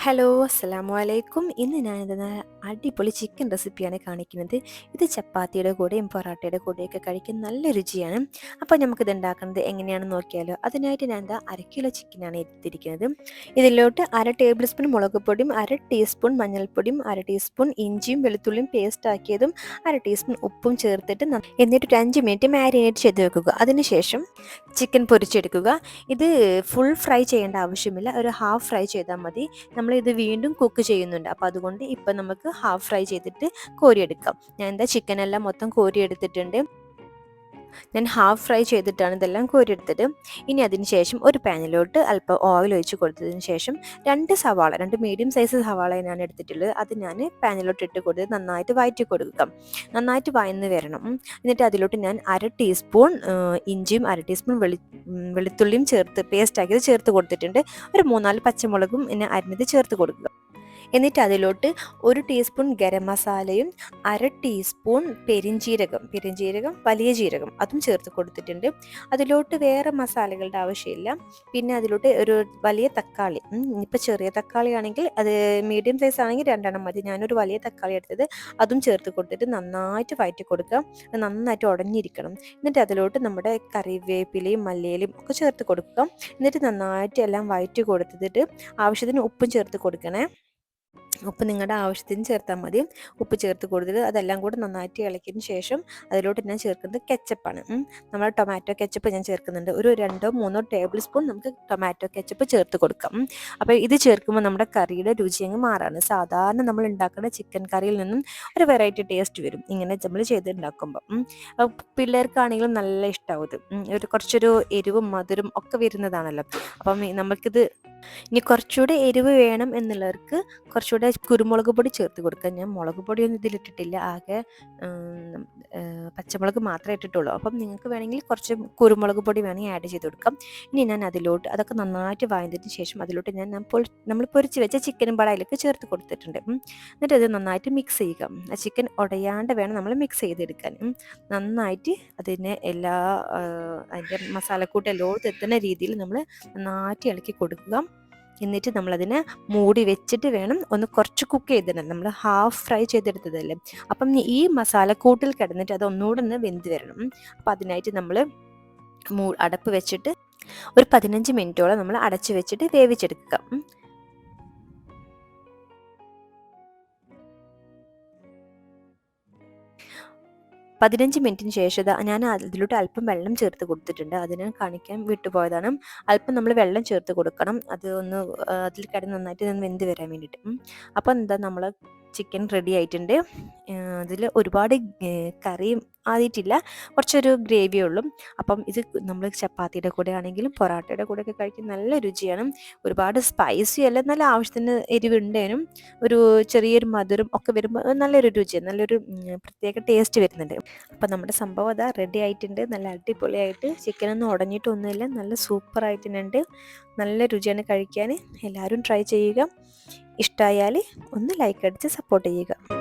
Hello, അസ്സലാമു അലൈക്കും. ഇന്ന് ഞാനിത് അടിപൊളി ചിക്കൻ റെസിപ്പിയാണ് കാണിക്കുന്നത്. ഇത് ചപ്പാത്തിയുടെ കൂടെയും പൊറാട്ടയുടെ കൂടെയൊക്കെ കഴിക്കാൻ നല്ല രുചിയാണ്. അപ്പോൾ നമുക്കിത് ഉണ്ടാക്കുന്നത് എങ്ങനെയാണെന്ന് നോക്കിയാലോ. അതിനായിട്ട് ഞാൻ അര കിലോ ചിക്കനാണ് എടുത്തിരിക്കുന്നത്. ഇതിലോട്ട് 1/2 ടേബിൾ സ്പൂൺ മുളക് പൊടിയും 1/2 ടീസ്പൂൺ മഞ്ഞൾപ്പൊടിയും 1/2 ടീസ്പൂൺ ഇഞ്ചിയും വെളുത്തുള്ളിയും പേസ്റ്റ് ആക്കിയതും 1/2 ടീസ്പൂൺ ഉപ്പും ചേർത്തിട്ട് എന്നിട്ട് ഒരു 5 മിനിറ്റ് മാരിനേറ്റ് ചെയ്ത് വെക്കുക. അതിനുശേഷം ചിക്കൻ പൊരിച്ചെടുക്കുക. ഇത് ഫുൾ ഫ്രൈ ചെയ്യേണ്ട ആവശ്യമില്ല, ഒരു ഹാഫ് ഫ്രൈ ചെയ്താൽ മതി. നമ്മളിത് വീണ്ടും കുക്ക് ചെയ്യുന്നുണ്ട്, അപ്പോൾ അതുകൊണ്ട് ഇപ്പം നമുക്ക് ഹാഫ് ഫ്രൈ ചെയ്തിട്ട് കോരിയെടുക്കാം. ഞാൻ ചിക്കനെല്ലാം മൊത്തം കോരിയെടുത്തിട്ടുണ്ട്. ഞാൻ ഹാഫ് ഫ്രൈ ചെയ്തിട്ടാണ് ഇതെല്ലാം കോരിയെടുത്തത്. ഇനി അതിന് ശേഷം ഒരു പാനിലോട്ട് അല്പം ഓയിൽ ഒഴിച്ച് കൊടുത്തതിന് ശേഷം 2 മീഡിയം സൈസ് സവാള ഞാൻ എടുത്തിട്ടുള്ളത്. അത് ഞാൻ പാനിലോട്ട് ഇട്ട് കൊടുത്ത് നന്നായിട്ട് വഴറ്റി കൊടുക്കുക. നന്നായിട്ട് വഴന്ന് വരണം. എന്നിട്ട് അതിലോട്ട് ഞാൻ 1/2 ടീസ്പൂൺ ഇഞ്ചിയും 1/2 ടീസ്പൂൺ വെളുത്തുള്ളിയും പേസ്റ്റ് ആക്കിയത് ചേർത്ത് കൊടുത്തിട്ടുണ്ട്. ഒരു 3-4 പച്ചമുളകും പിന്നെ അരിഞ്ഞത് ചേർത്ത് കൊടുക്കുക. എന്നിട്ട് അതിലോട്ട് 1 ടീസ്പൂൺ ഗരം മസാലയും 1/2 ടീസ്പൂൺ പെരിഞ്ജീരകം വലിയ ജീരകം അതും ചേർത്ത് കൊടുത്തിട്ടുണ്ട്. അതിലോട്ട് വേറെ മസാലകളുടെ ആവശ്യമില്ല. പിന്നെ അതിലോട്ട് ഒരു വലിയ തക്കാളി, ഇപ്പോൾ ചെറിയ തക്കാളി ആണെങ്കിൽ അത് മീഡിയം സൈസ് ആണെങ്കിൽ 2 മതി. ഞാനൊരു വലിയ തക്കാളി എടുത്തത്, അതും ചേർത്ത് കൊടുത്തിട്ട് നന്നായിട്ട് വഴറ്റി കൊടുക്കുക. നന്നായിട്ട് ഉടഞ്ഞിരിക്കണം. എന്നിട്ട് അതിലോട്ട് നമ്മുടെ കറിവേപ്പിലയും മല്ലിയിലയും ഒക്കെ ചേർത്ത് കൊടുക്കുക. എന്നിട്ട് നന്നായിട്ട് എല്ലാം വഴറ്റി കൊടുത്തിട്ട് ആവശ്യത്തിന് ഉപ്പും ചേർത്ത് കൊടുക്കണേ. ഉപ്പ് നിങ്ങളുടെ ആവശ്യത്തിന് ചേർത്താൽ മതി. ഉപ്പ് ചേർത്ത് കൊടുത്തിട്ട് അതെല്ലാം കൂടെ നന്നായിട്ട് ഇളക്കിയതിന് ശേഷം അതിലോട്ട് ഞാൻ ചേർക്കുന്നത് കെച്ചപ്പാണ്. നമ്മൾ ടൊമാറ്റോ കെച്ചപ്പ് ഞാൻ ചേർക്കുന്നുണ്ട്. ഒരു 2-3 ടേബിൾ സ്പൂൺ നമുക്ക് ടൊമാറ്റോ കെച്ചപ്പ് ചേർത്ത് കൊടുക്കാം. അപ്പോൾ ഇത് ചേർക്കുമ്പോൾ നമ്മുടെ കറിയുടെ രുചി അങ്ങ് മാറാണ്. സാധാരണ നമ്മൾ ഉണ്ടാക്കുന്ന ചിക്കൻ കറിയിൽ നിന്നും ഒരു വെറൈറ്റി ടേസ്റ്റ് വരും ഇങ്ങനെ നമ്മൾ ചെയ്തുണ്ടാക്കുമ്പോൾ. പിള്ളേർക്കാണെങ്കിലും നല്ല ഇഷ്ടമാവും ഇത്. കുറച്ചൊരു എരിവും മധുരം ഒക്കെ വരുന്നതാണല്ലോ. അപ്പം നമുക്കിത് ഇനി കുറച്ചുകൂടെ എരിവ് വേണം എന്നുള്ളവർക്ക് കുറച്ചുകൂടെ കുരുമുളക് പൊടി ചേർത്ത് കൊടുക്കാം. ഞാൻ മുളക് പൊടിയൊന്നും ഇതിലിട്ടിട്ടില്ല, ആകെ പച്ചമുളക് മാത്രമേ ഇട്ടിട്ടുള്ളൂ. അപ്പം നിങ്ങൾക്ക് വേണമെങ്കിൽ കുറച്ച് കുരുമുളക് പൊടി വേണമെങ്കിൽ ആഡ് ചെയ്ത് കൊടുക്കാം. ഇനി ഞാൻ അതിലോട്ട് അതൊക്കെ നന്നായിട്ട് വഴന്നതിന് ശേഷം അതിലോട്ട് നമ്മൾ പൊരിച്ച് വെച്ച ചിക്കനും പാടെ അതിലേക്ക് ചേർത്ത് കൊടുത്തിട്ടുണ്ട്. എന്നിട്ട് അത് നന്നായിട്ട് മിക്സ് ചെയ്യുക. ആ ചിക്കൻ ഉടയാണ്ട് വേണം നമ്മൾ മിക്സ് ചെയ്തെടുക്കാൻ. നന്നായിട്ട് അതിനെ അതിൻ്റെ മസാലക്കൂട്ട് എല്ലോടത്തും എത്തുന്ന രീതിയിൽ നമ്മൾ നന്നായിട്ട് ഇളക്കി കൊടുക്കുക. എന്നിട്ട് നമ്മളതിനെ മൂടി വെച്ചിട്ട് വേണം ഒന്ന് കുറച്ച് കുക്ക് ചെയ്തിടണം. നമ്മൾ ഹാഫ് ഫ്രൈ ചെയ്തെടുത്തതല്ലേ, അപ്പം ഈ മസാലക്കൂട്ടിൽ കിടന്നിട്ട് അത് ഒന്നുകൂടെ ഒന്ന് വെന്ത് വരണം. അപ്പം അതിനായിട്ട് നമ്മൾ അടപ്പ് വെച്ചിട്ട് ഒരു 15 മിനിറ്റോളം നമ്മൾ അടച്ച് വെച്ചിട്ട് വേവിച്ചെടുക്കുക. 15 മിനിറ്റിന് ശേഷം ഞാൻ അതിലോട്ട് അല്പം വെള്ളം ചേർത്ത് കൊടുത്തിട്ടുണ്ട്. അതിന് കാണിക്കാൻ വിട്ടുപോയതാണ്. അല്പം നമ്മൾ വെള്ളം ചേർത്ത് കൊടുക്കണം, അത് ഒന്ന് അതിൽ കിടന്ന് നന്നായിട്ട് വെന്ത് വരാൻ വേണ്ടിയിട്ട്. അപ്പോൾ നമ്മൾ ചിക്കൻ റെഡി ആയിട്ടുണ്ട്. അതിൽ ഒരുപാട് കറിയും ആയിട്ടില്ല, കുറച്ചൊരു ഗ്രേവിയേ ഉള്ളൂ. അപ്പം ഇത് നമ്മൾ ചപ്പാത്തിയുടെ കൂടെ ആണെങ്കിലും പൊറാട്ടയുടെ കൂടെയൊക്കെ കഴിക്കാൻ നല്ല രുചിയാണ്. ഒരുപാട് സ്പൈസി അല്ല, നല്ല ആവശ്യത്തിന് എരിവുണ്ടേനും ഒരു ചെറിയൊരു മധുരം ഒക്കെ വരുമ്പോൾ നല്ലൊരു രുചിയാണ്, നല്ലൊരു പ്രത്യേക ടേസ്റ്റ് വരുന്നുണ്ട്. അപ്പം നമ്മുടെ സംഭവം അതാ റെഡി ആയിട്ടുണ്ട്. നല്ല അടിപൊളിയായിട്ട് ചിക്കനൊന്നും ഉടഞ്ഞിട്ടൊന്നുമില്ല, നല്ല സൂപ്പറായിട്ടുണ്ട്. നല്ല രുചിയാണ് കഴിക്കാൻ. എല്ലാവരും ട്രൈ ചെയ്യുക. ഇഷ്ടമായാൽ ഒന്ന് ലൈക്ക് അടിച്ച് സപ്പോർട്ട് ചെയ്യുക.